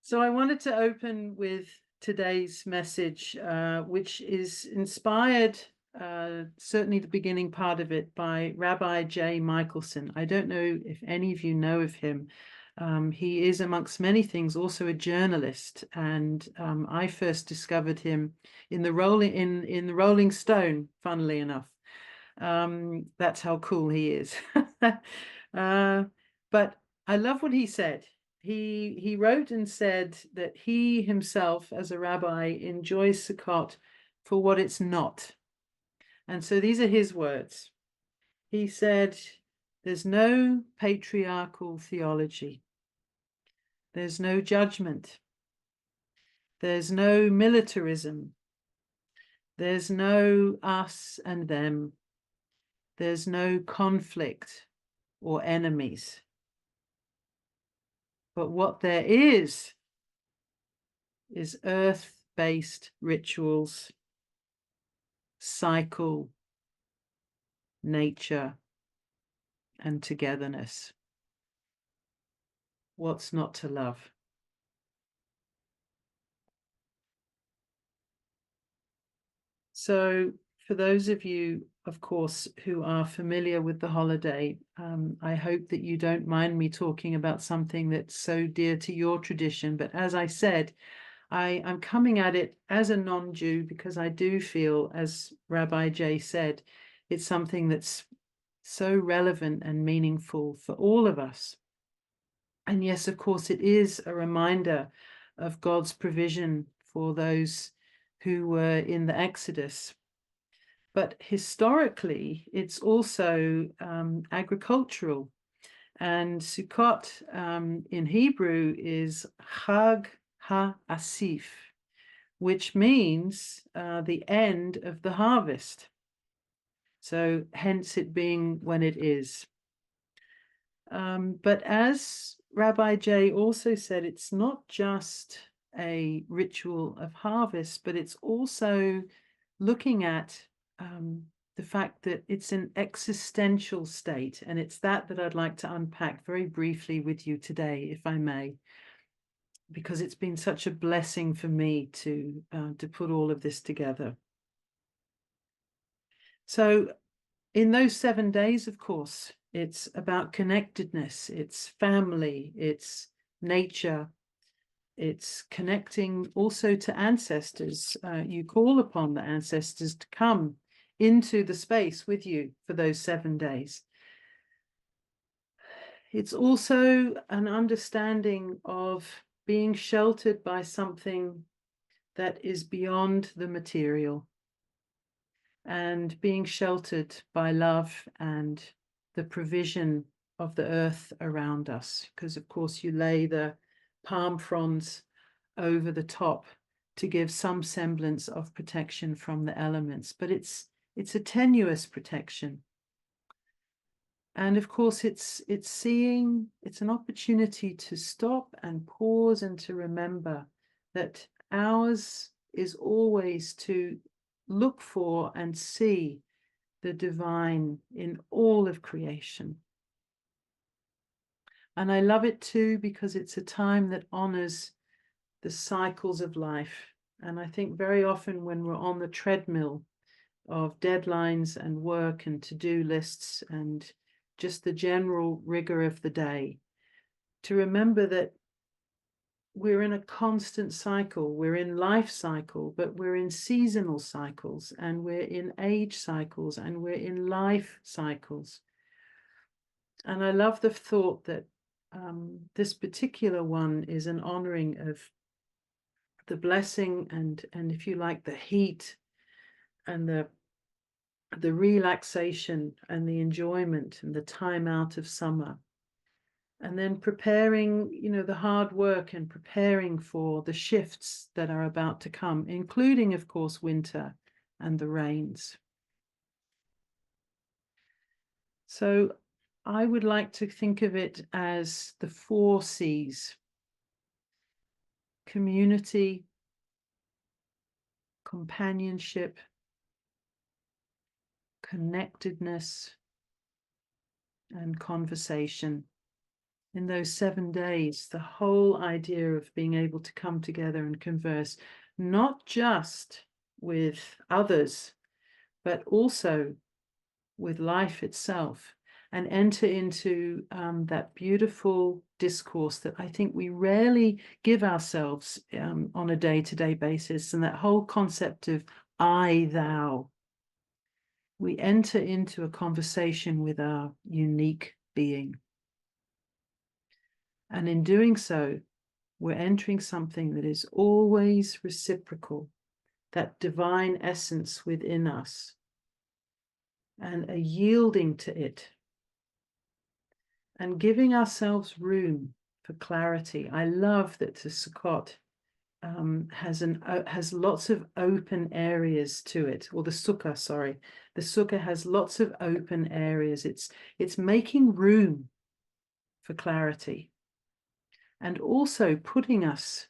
So I wanted to open with today's message, which is inspired, certainly the beginning part of it, by Rabbi J. Michelson. I don't know if any of you know of him. He is, amongst many things, also a journalist, and I first discovered him in the Rolling Stone, funnily enough. That's how cool he is. But I love what he said. He wrote and said that he himself, as a rabbi, enjoys Sukkot for what it's not. And so these are his words. He said, "There's no patriarchal theology. There's no judgment. There's no militarism. There's no us and them. There's no conflict or enemies. But what there is earth-based rituals, cycle, nature, and togetherness. What's not to love?" So for those of you, of course, who are familiar with the holiday, I hope that you don't mind me talking about something that's so dear to your tradition. But as I said, I'm coming at it as a non-Jew because I do feel, as Rabbi Jay said, it's something that's so relevant and meaningful for all of us. And yes, of course, it is a reminder of God's provision for those who were in the Exodus. But historically, it's also agricultural. And Sukkot in Hebrew is Chag HaAsif, which means the end of the harvest. So hence it being when it is. But as Rabbi Jay also said, it's not just a ritual of harvest, but it's also looking at the fact that it's an existential state. And it's that I'd like to unpack very briefly with you today, if I may, because it's been such a blessing for me to put all of this together. So in those 7 days, of course, it's about connectedness, it's family, it's nature, it's connecting also to ancestors. You call upon the ancestors to come into the space with you for those 7 days. It's also an understanding of being sheltered by something that is beyond the material, and being sheltered by love and the provision of the earth around us. Because, of course, you lay the palm fronds over the top to give some semblance of protection from the elements, but it's a tenuous protection. And of course, it's an opportunity to stop and pause and to remember that ours is always to look for and see the divine in all of creation. And I love it too because it's a time that honors the cycles of life. And I think very often when we're on the treadmill of deadlines and work and to-do lists and just the general rigor of the day, to remember that we're in a constant cycle, we're in life cycle, but we're in seasonal cycles, and we're in age cycles, and we're in life cycles. And I love the thought that this particular one is an honoring of the blessing and if you like, the heat and the relaxation and the enjoyment and the time out of summer. And then preparing, the hard work and preparing for the shifts that are about to come, including, of course, winter and the rains. So I would like to think of it as the 4 C's: community, companionship, connectedness, and conversation. in those 7 days, the whole idea of being able to come together and converse, not just with others, but also with life itself, and enter into that beautiful discourse that I think we rarely give ourselves on a day-to-day basis, and that whole concept of I, thou. We enter into a conversation with our unique being. And in doing so, we're entering something that is always reciprocal, that divine essence within us, and a yielding to it, and giving ourselves room for clarity. I love that the Sukkot has lots of open areas to it, or the sukkah, sorry. The sukkah has lots of open areas. It's making room for clarity, and also putting us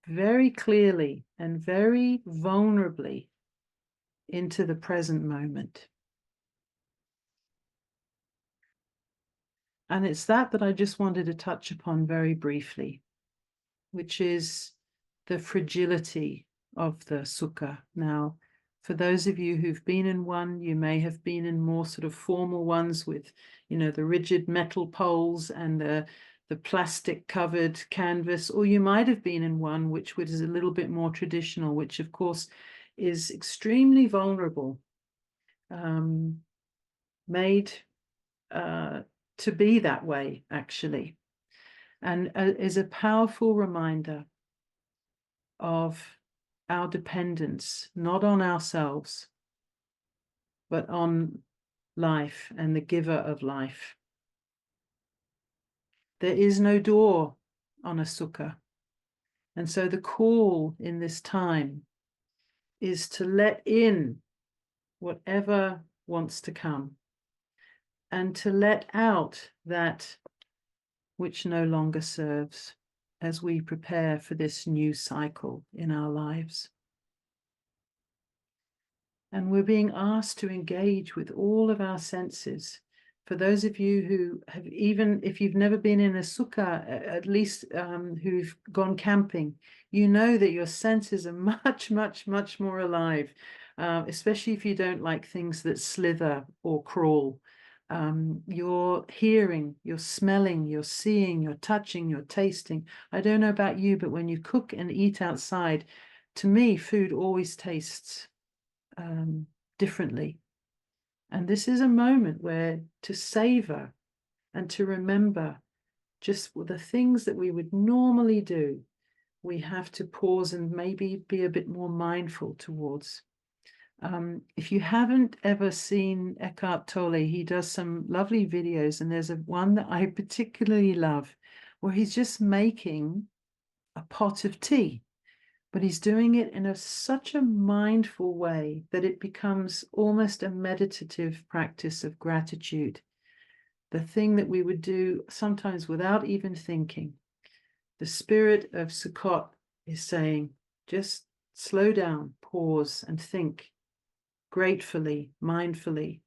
very clearly and very vulnerably into the present moment. And it's that I just wanted to touch upon very briefly, which is the fragility of the sukkah. Now, for those of you who've been in one, you may have been in more sort of formal ones with, the rigid metal poles and the plastic covered canvas, or you might have been in one which was a little bit more traditional, which of course is extremely vulnerable, made to be that way, actually, and is a powerful reminder of our dependence, not on ourselves, but on life and the giver of life. There is no door on a sukkah. And so the call in this time is to let in whatever wants to come, and to let out that which no longer serves, as we prepare for this new cycle in our lives. And we're being asked to engage with all of our senses. For those of you who have, even if you've never been in a sukkah, at least who've gone camping, you know that your senses are much, much, much more alive, especially if you don't like things that slither or crawl. You're hearing, you're smelling, you're seeing, you're touching, you're tasting. I don't know about you, but when you cook and eat outside, to me, food always tastes differently. And this is a moment where to savor and to remember just the things that we would normally do, we have to pause and maybe be a bit more mindful towards. If you haven't ever seen Eckhart Tolle, he does some lovely videos, and there's one that I particularly love where he's just making a pot of tea, but he's doing it in such a mindful way that it becomes almost a meditative practice of gratitude, the thing that we would do sometimes without even thinking. The spirit of Sukkot is saying, just slow down, pause, and think gratefully, mindfully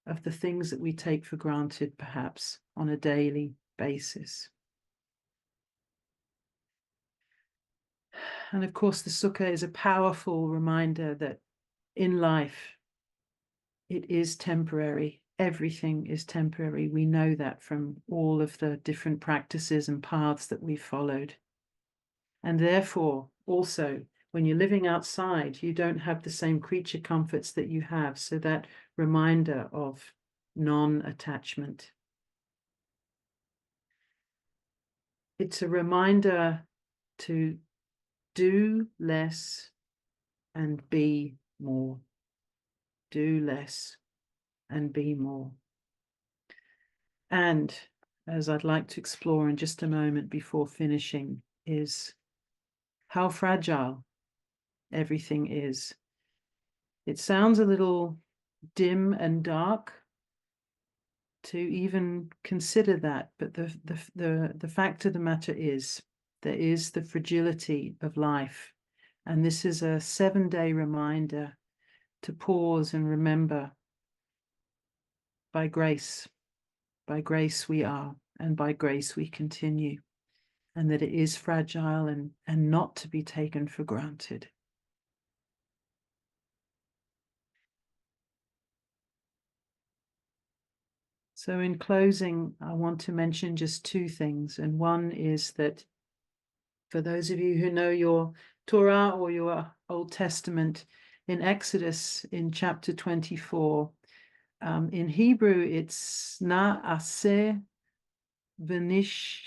of the things that we take for granted, perhaps on a daily basis. And of course, the sukkah is a powerful reminder that in life, it is temporary. Everything is temporary. We know that from all of the different practices and paths that we've followed. And therefore, also, when you're living outside, you don't have the same creature comforts that you have. So that reminder of non-attachment. It's a reminder to do less and be more. Do less and be more. And as I'd like to explore in just a moment before finishing, is how fragile everything is. It sounds a little dim and dark to even consider that, but the fact of the matter is there is the fragility of life, and this is a 7-day reminder to pause and remember, by grace we are, and by grace we continue, and that it is fragile and not to be taken for granted. So in closing, I want to mention just two things. And one is that for those of you who know your Torah or your Old Testament, in Exodus, in chapter 24, in Hebrew, it's na'aseh v'nishma,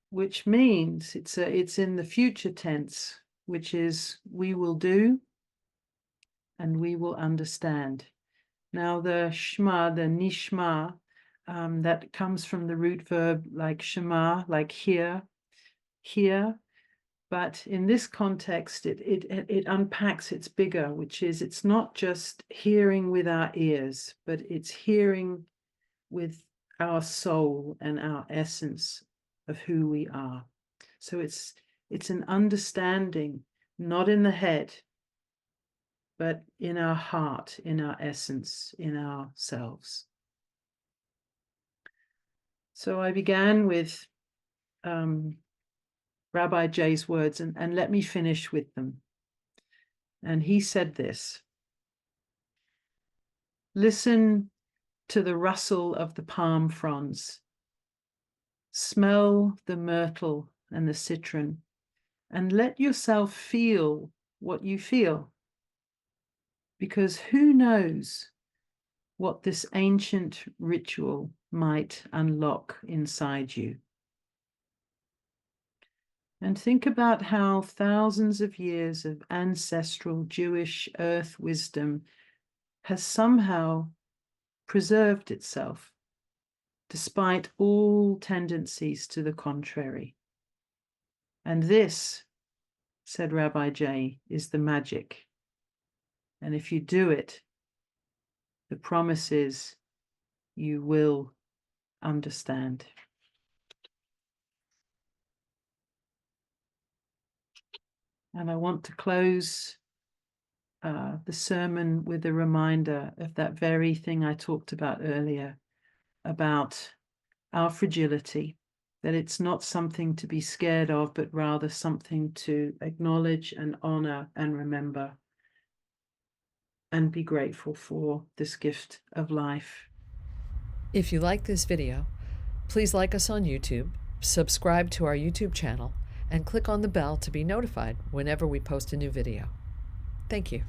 which means it's in the future tense, which is we will do and we will understand. Now the shma, the nishma, that comes from the root verb like shema, like hear, but in this context it unpacks, it's bigger, which is it's not just hearing with our ears, but it's hearing with our soul and our essence of who we are. So it's an understanding, not in the head, but in our heart, in our essence, in ourselves. So I began with Rabbi Jay's words, and let me finish with them. And he said this: listen to the rustle of the palm fronds, smell the myrtle and the citron, and let yourself feel what you feel. Because who knows what this ancient ritual might unlock inside you. And think about how thousands of years of ancestral Jewish earth wisdom has somehow preserved itself, despite all tendencies to the contrary. And this, said Rabbi Jay, is the magic. And if you do it, the promise is you will understand. And I want to close the sermon with a reminder of that very thing I talked about earlier, about our fragility, that it's not something to be scared of, but rather something to acknowledge and honor and remember and be grateful for this gift of life. If you like this video, please like us on YouTube, subscribe to our YouTube channel, and click on the bell to be notified whenever we post a new video. Thank you.